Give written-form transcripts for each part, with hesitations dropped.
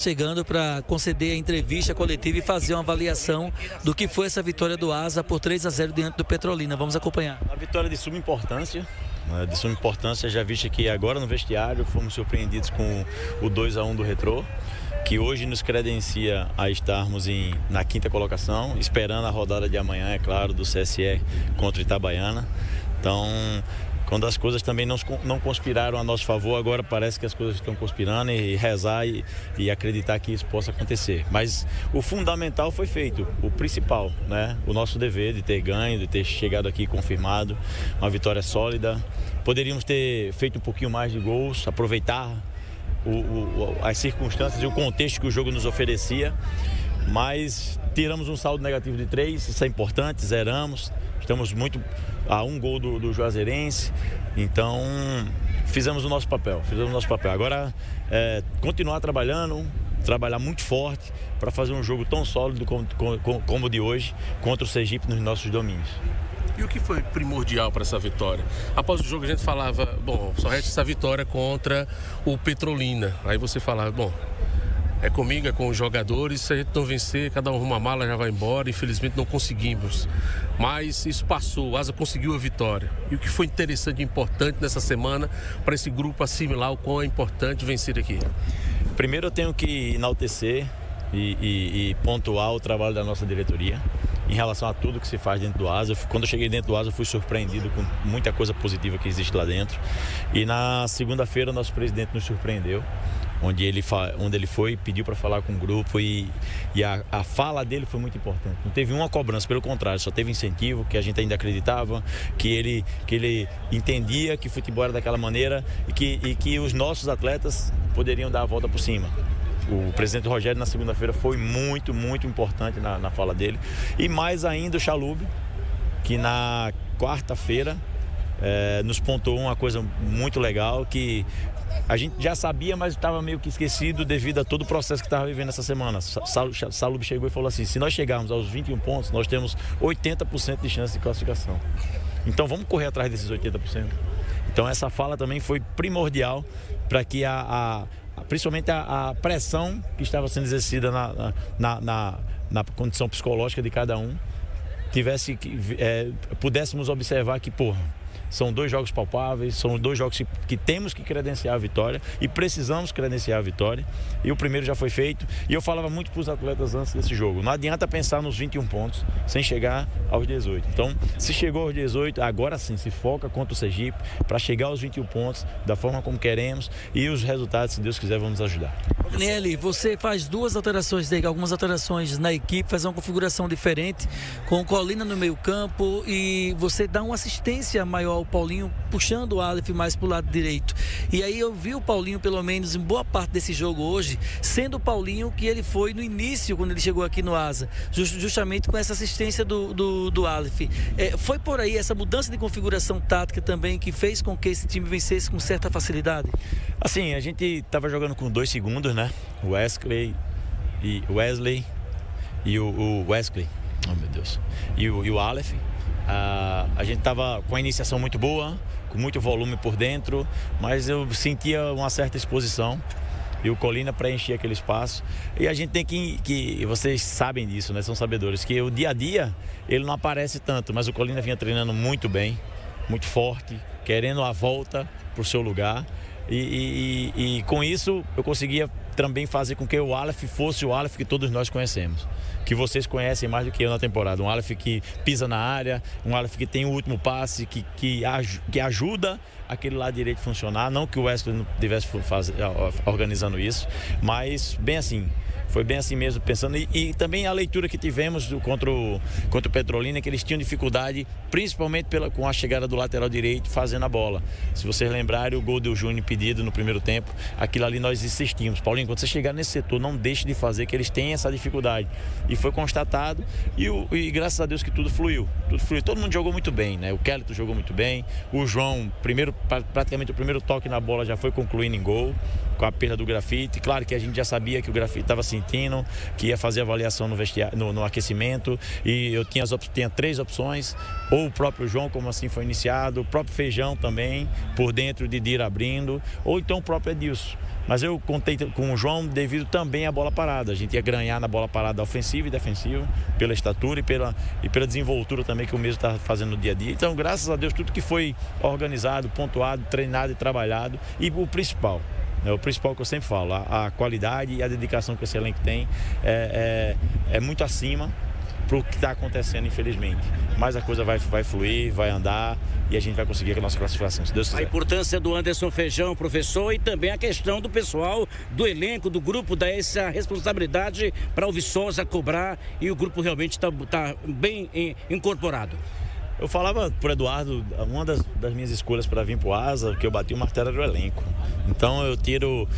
Chegando para conceder a entrevista coletiva e fazer uma avaliação do que foi essa vitória do Asa por 3-0 diante do Petrolina. Vamos acompanhar. Uma vitória de suma importância. Já visto que agora no vestiário fomos surpreendidos com o 2-1 do Retrô, que hoje nos credencia a estarmos na quinta colocação, esperando a rodada de amanhã, é claro, do CSE contra o Itabaiana. Então, quando as coisas também não conspiraram a nosso favor, agora parece que as coisas estão conspirando, e rezar e acreditar que isso possa acontecer. Mas o fundamental foi feito, o principal, né? O nosso dever de ter ganho, de ter chegado aqui confirmado, uma vitória sólida. Poderíamos ter feito um pouquinho mais de gols, aproveitar as circunstâncias e o contexto que o jogo nos oferecia, mas tiramos um saldo negativo de 3, isso é importante, zeramos. Estamos muito a um gol do Juazeirense, então fizemos o nosso papel. Agora continuar trabalhando, trabalhar muito forte para fazer um jogo tão sólido como o de hoje contra o Sergipe nos nossos domínios. E o que foi primordial para essa vitória? Após o jogo a gente falava, bom, só resta essa vitória contra o Petrolina. Aí você falava, bom, é comigo, é com os jogadores, se a gente não vencer, cada um arruma a mala, já vai embora. Infelizmente não conseguimos, mas isso passou, o Asa conseguiu a vitória. E o que foi interessante e importante nessa semana para esse grupo assimilar o quão é importante vencer aqui? Primeiro eu tenho que enaltecer e pontuar o trabalho da nossa diretoria em relação a tudo que se faz dentro do Asa. Quando eu cheguei dentro do Asa, eu fui surpreendido com muita coisa positiva que existe lá dentro. E na segunda-feira, o nosso presidente nos surpreendeu, onde ele foi, pediu para falar com o grupo e a fala dele foi muito importante. Não teve uma cobrança, pelo contrário, só teve incentivo, que a gente ainda acreditava, que ele entendia que o futebol era daquela maneira e que os nossos atletas poderiam dar a volta por cima. O presidente Rogério na segunda-feira foi muito, muito importante na fala dele. E mais ainda o Chalub, que na quarta-feira nos pontuou uma coisa muito legal, que a gente já sabia, mas estava meio que esquecido devido a todo o processo que estava vivendo essa semana. Chalub chegou e falou assim: se nós chegarmos aos 21 pontos, nós temos 80% de chance de classificação. Então vamos correr atrás desses 80%. Então essa fala também foi primordial para que principalmente a pressão que estava sendo exercida na condição psicológica de cada um, pudéssemos observar que, são 2 jogos palpáveis, são 2 jogos que temos que credenciar a vitória e precisamos credenciar a vitória. E o primeiro já foi feito. E eu falava muito para os atletas antes desse jogo: não adianta pensar nos 21 pontos sem chegar aos 18. Então, se chegou aos 18, agora sim se foca contra o Sergipe para chegar aos 21 pontos da forma como queremos, e os resultados, se Deus quiser, vão nos ajudar. Nelly, você faz algumas alterações na equipe, faz uma configuração diferente, com o Colina no meio campo, e você dá uma assistência maior ao Paulinho, puxando o Aleph mais para o lado direito. E aí eu vi o Paulinho, pelo menos em boa parte desse jogo hoje, sendo o Paulinho que ele foi no início, quando ele chegou aqui no Asa, justamente com essa assistência do Aleph. Foi por aí essa mudança de configuração tática também que fez com que esse time vencesse com certa facilidade? Assim, a gente estava jogando com 2 segundos, né? O Wesley e o Wesley, oh meu Deus, e o Aleph. A gente estava com a iniciação muito boa, com muito volume por dentro, mas eu sentia uma certa exposição e o Colina preenchia aquele espaço. E a gente tem que vocês sabem disso, né? São sabedores, que o dia a dia ele não aparece tanto, mas o Colina vinha treinando muito bem, muito forte, querendo a volta para o seu lugar. E com isso eu conseguia também fazer com que o Aleph fosse o Aleph que todos nós conhecemos, que vocês conhecem mais do que eu na temporada. Um Aleph que pisa na área, um Aleph que tem o último passe, que ajuda aquele lado direito funcionar. Não que o Wesley não estivesse organizando isso, mas bem assim. Foi bem assim mesmo, pensando. E também a leitura que tivemos contra o Petrolina, que eles tinham dificuldade, principalmente com a chegada do lateral direito, fazendo a bola. Se vocês lembrarem, o gol do Júnior pedido no primeiro tempo, aquilo ali nós insistimos: Paulinho, quando você chegar nesse setor, não deixe de fazer, que eles têm essa dificuldade. E foi constatado, e graças a Deus que tudo fluiu. Todo mundo jogou muito bem, né? O Kelito jogou muito bem, o João, praticamente o primeiro toque na bola já foi concluindo em gol, com a perda do Grafite. Claro que a gente já sabia que o Grafite estava sentindo, que ia fazer avaliação no aquecimento, e eu tinha 3 opções: ou o próprio João, como assim foi iniciado, o próprio Feijão também, por dentro de Dira abrindo, ou então o próprio Edilson. Mas eu contei com o João devido também à bola parada. A gente ia ganhar na bola parada ofensiva e defensiva, pela estatura e pela desenvoltura também que o mesmo está fazendo no dia a dia. Então, graças a Deus, tudo que foi organizado, pontuado, treinado e trabalhado. E o principal que eu sempre falo, a qualidade e a dedicação que esse elenco tem é muito acima para o que está acontecendo, infelizmente. Mas a coisa vai fluir, vai andar e a gente vai conseguir a nossa classificação, se Deus quiser. A importância do Anderson Feijão, professor, e também a questão do pessoal, do elenco, do grupo, dar essa responsabilidade para o Viçosa cobrar e o grupo realmente está bem incorporado. Eu falava pro Eduardo, uma das minhas escolhas para vir pro Asa, que eu bati o martelo do elenco. Então eu tiro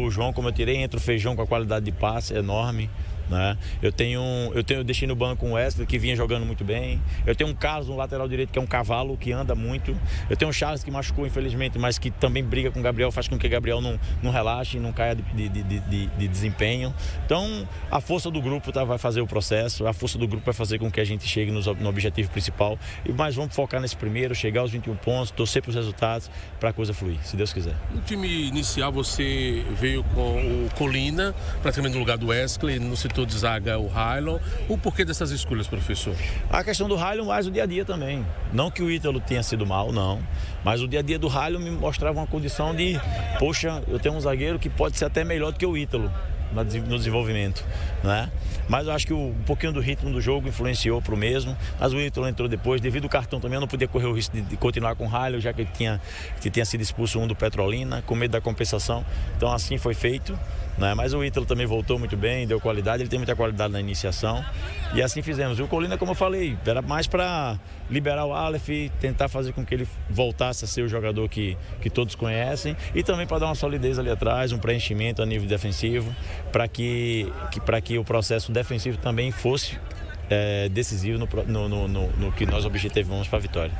o João como eu tirei, entra o Feijão com a qualidade de passe enorme. Né? Eu deixei no banco um Wesley que vinha jogando muito bem. Eu tenho um Carlos no lateral direito que é um cavalo que anda muito. Eu tenho um Charles que machucou infelizmente, mas que também briga com o Gabriel, faz com que o Gabriel não relaxe, não caia de desempenho. Então a força do grupo vai fazer o processo, a força do grupo vai fazer com que a gente chegue no objetivo principal. Mas vamos focar nesse primeiro, chegar aos 21 pontos, torcer para os resultados para a coisa fluir, se Deus quiser. No time inicial você veio com o Colina, praticamente no lugar do Wesley, no setor de zaga o Railon. O porquê dessas escolhas, professor? A questão do Railon, mais o dia a dia também. Não que o Ítalo tenha sido mal, não. Mas o dia a dia do Railon me mostrava uma condição de, poxa, eu tenho um zagueiro que pode ser até melhor do que o Ítalo no desenvolvimento, né? Mas eu acho que um pouquinho do ritmo do jogo influenciou para o mesmo. Mas o Ítalo entrou depois, devido ao cartão também, eu não podia correr o risco de continuar com o Railon, já que ele tinha sido expulso do Petrolina, com medo da compensação. Então assim foi feito, né? Mas o Ítalo também voltou muito bem, deu qualidade, ele tem muita qualidade na iniciação. E assim fizemos. E o Colina, como eu falei, era mais para liberar o Aleph, tentar fazer com que ele voltasse a ser o jogador que todos conhecem e também para dar uma solidez ali atrás, um preenchimento a nível defensivo, para que o processo defensivo também fosse decisivo no que nós objetivamos para a vitória.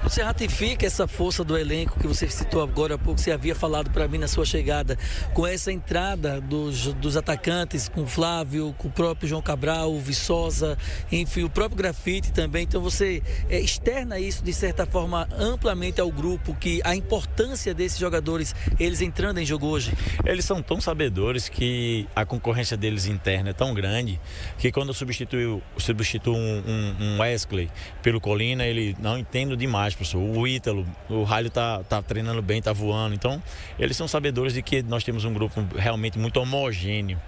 Você ratifica essa força do elenco que você citou agora há pouco, você havia falado para mim na sua chegada, com essa entrada dos atacantes, com o Flávio, com o próprio João Cabral, o Viçosa, enfim, o próprio Grafite também. Então você externa isso de certa forma amplamente ao grupo, que a importância desses jogadores, eles entrando em jogo hoje. Eles são tão sabedores que a concorrência deles interna é tão grande que quando eu substituo um Wesley pelo Colina, ele não entendo demais. Professor. O Ítalo, o Railon tá treinando bem, tá voando. Então, eles são sabedores de que nós temos um grupo realmente muito homogêneo.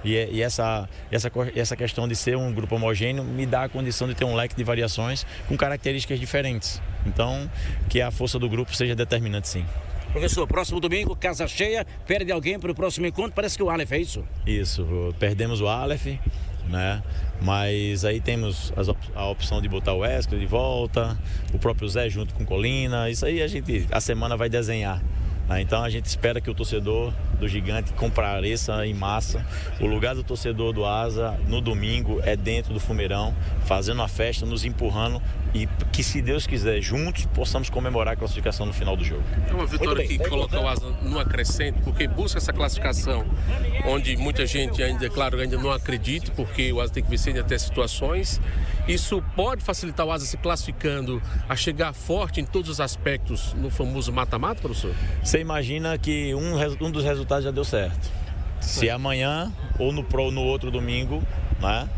E essa questão de ser um grupo homogêneo me dá a condição de ter um leque de variações com características diferentes. Então, que a força do grupo seja determinante, sim. Professor, próximo domingo, casa cheia, perde alguém para o próximo encontro, parece que o Aleph é isso? Isso, perdemos o Aleph, né? Mas aí temos a opção de botar o Wesley de volta, o próprio Zé junto com Colina. Isso aí a semana vai desenhar. Então a gente espera que o torcedor do Gigante compareça em massa. O lugar do torcedor do Asa no domingo é dentro do Fumeirão, fazendo a festa, nos empurrando e que, se Deus quiser, juntos possamos comemorar a classificação no final do jogo. É uma vitória que coloca o Asa numa crescente, porque busca essa classificação onde muita gente ainda, claro, ainda não acredita, porque o Asa tem que vencer em até situações. Isso pode facilitar o Asa se classificando a chegar forte em todos os aspectos no famoso mata-mata, professor? Você imagina que um dos resultados já deu certo. Se amanhã ou no outro domingo, né,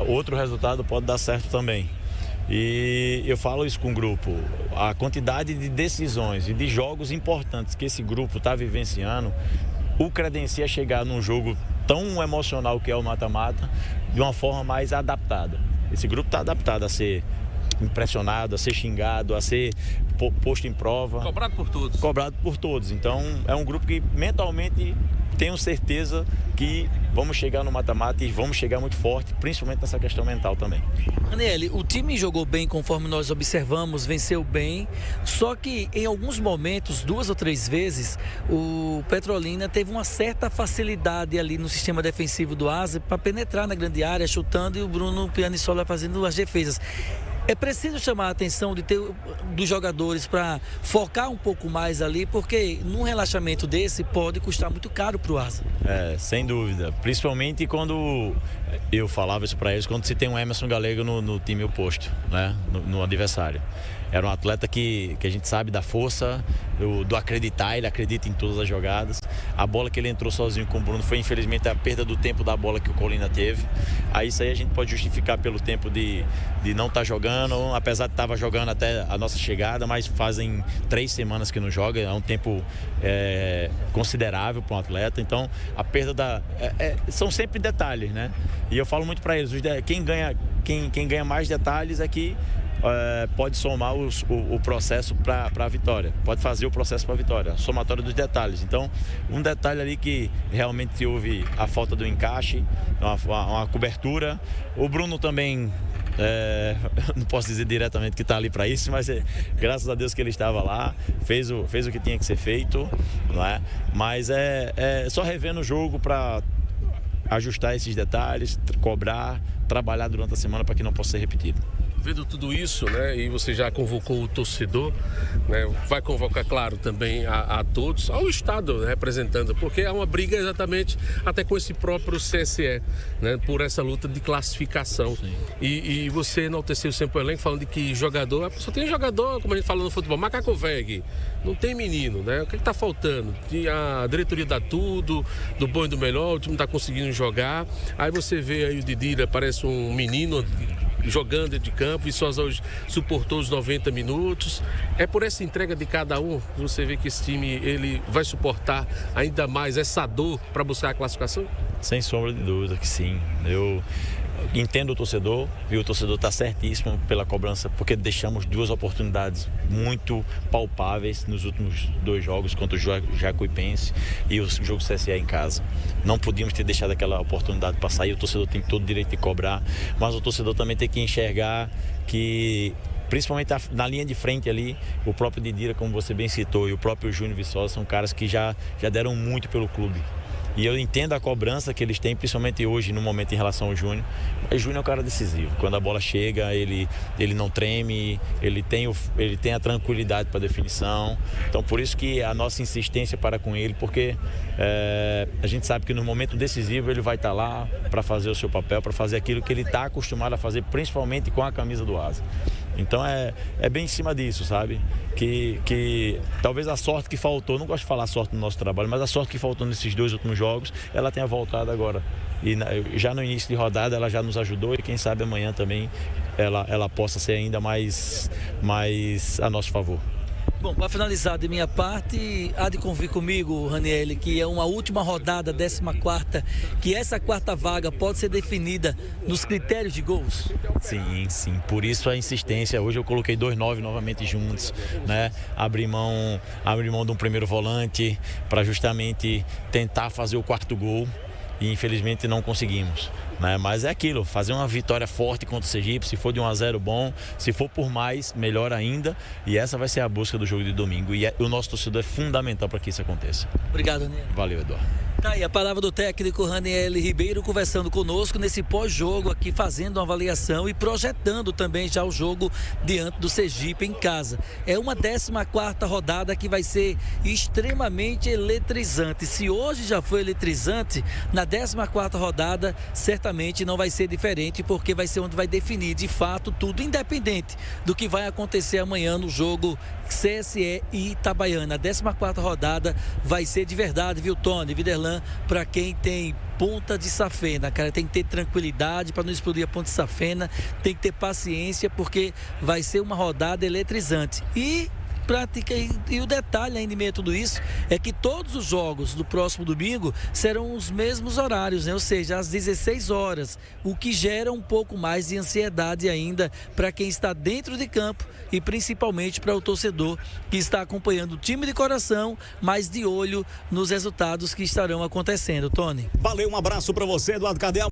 outro resultado pode dar certo também. E eu falo isso com o grupo, a quantidade de decisões e de jogos importantes que esse grupo está vivenciando, o credencia chegar num jogo tão emocional que é o mata-mata, de uma forma mais adaptada. Esse grupo está adaptado a ser impressionado, a ser xingado, a ser posto em prova. Cobrado por todos. Cobrado por todos. Então é um grupo que mentalmente tenho certeza que vamos chegar no mata-mata e vamos chegar muito forte, principalmente nessa questão mental também. Aniele, o time jogou bem conforme nós observamos, venceu bem, só que em alguns momentos, 2 ou 3 vezes, o Petrolina teve uma certa facilidade ali no sistema defensivo do Asa para penetrar na grande área, chutando, e o Bruno Pianissola fazendo as defesas. É preciso chamar a atenção dos jogadores para focar um pouco mais ali, porque num relaxamento desse pode custar muito caro para o Asa. Sem dúvida. Principalmente quando eu falava isso para eles, quando se tem um Emerson Galego no time oposto, né? No adversário. Era um atleta que a gente sabe da força, do acreditar, ele acredita em todas as jogadas. A bola que ele entrou sozinho com o Bruno foi, infelizmente, a perda do tempo da bola que o Colina teve. Aí isso aí a gente pode justificar pelo tempo de não estar jogando, apesar de estar jogando até a nossa chegada, mas fazem 3 semanas que não joga, é um tempo considerável para um atleta. Então, a perda são sempre detalhes, né? E eu falo muito para eles, quem ganha mais detalhes é que pode somar o processo para a vitória, pode fazer o processo para a vitória, somatório dos detalhes. Então, um detalhe ali que realmente houve a falta do encaixe, uma cobertura. O Bruno também, não posso dizer diretamente que está ali para isso, mas graças a Deus que ele estava lá, fez o que tinha que ser feito, não é? Mas é só revendo o jogo para ajustar esses detalhes, cobrar, trabalhar durante a semana para que não possa ser repetido. Vendo tudo isso, né, e você já convocou o torcedor, né, vai convocar, claro, também a todos, ao Estado, né, representando, porque é uma briga exatamente até com esse próprio CSE, né, por essa luta de classificação. E você enalteceu sempre o elenco, falando de que jogador, só tem jogador, como a gente fala no futebol, macaco velho, não tem menino, né? O que está faltando? A diretoria dá tudo, do bom e do melhor, o time não está conseguindo jogar, aí você vê aí o Didira, parece um menino jogando dentro de campo e só hoje suportou os 90 minutos. É por essa entrega de cada um que você vê que esse time ele vai suportar ainda mais essa dor para buscar a classificação? Sem sombra de dúvida que sim. Eu entendo o torcedor e o torcedor está certíssimo pela cobrança, porque deixamos 2 oportunidades muito palpáveis nos últimos 2 jogos, contra o Jacuipense e o jogo CSE em casa. Não podíamos ter deixado aquela oportunidade passar e o torcedor tem todo o direito de cobrar, mas o torcedor também tem que enxergar que, principalmente na linha de frente ali, o próprio Didira, como você bem citou, e o próprio Júnior Viçosa são caras que já deram muito pelo clube. E eu entendo a cobrança que eles têm, principalmente hoje, no momento em relação ao Júnior. Mas Júnior é um cara decisivo. Quando a bola chega, ele não treme, ele tem a tranquilidade para definição. Então, por isso que a nossa insistência para com ele, porque a gente sabe que no momento decisivo ele vai estar lá para fazer o seu papel, para fazer aquilo que ele está acostumado a fazer, principalmente com a camisa do Asa. Então é bem em cima disso, sabe? Que talvez a sorte que faltou, não gosto de falar sorte no nosso trabalho, mas a sorte que faltou nesses 2 últimos jogos, ela tenha voltado agora. E já no início de rodada ela já nos ajudou e quem sabe amanhã também ela possa ser ainda mais a nosso favor. Bom, para finalizar de minha parte, há de convir comigo, Raniel, que é uma última rodada, 14ª, que essa 4ª vaga pode ser definida nos critérios de gols? Sim. Por isso a insistência. Hoje eu coloquei 2 9 novamente juntos, né? Abri mão de um primeiro volante para justamente tentar fazer o 4º gol. E infelizmente não conseguimos, né? Mas é aquilo, fazer uma vitória forte contra o Sergipe, se for de 1-0 bom, se for por mais, melhor ainda, e essa vai ser a busca do jogo de domingo, e o nosso torcedor é fundamental para que isso aconteça. Obrigado, Raniel. Valeu, Eduardo. Tá aí a palavra do técnico Raniel Ribeiro conversando conosco nesse pós-jogo aqui, fazendo uma avaliação e projetando também já o jogo diante do Sergipe em casa. É uma 14ª rodada que vai ser extremamente eletrizante. Se hoje já foi eletrizante, na 14ª rodada certamente não vai ser diferente, porque vai ser onde vai definir de fato tudo, independente do que vai acontecer amanhã no jogo CSE e Itabaiana. A 14ª rodada vai ser de verdade, viu, Tony, Viderlan? Para quem tem ponta de safena, cara, tem que ter tranquilidade para não explodir a ponta de safena, tem que ter paciência, porque vai ser uma rodada eletrizante. E o detalhe ainda em meio a tudo isso é que todos os jogos do próximo domingo serão os mesmos horários, né? Ou seja, às 16 horas, o que gera um pouco mais de ansiedade ainda para quem está dentro de campo e principalmente para o torcedor que está acompanhando o time de coração, mas de olho nos resultados que estarão acontecendo. Tony. Valeu, um abraço para você, Eduardo Cardeal.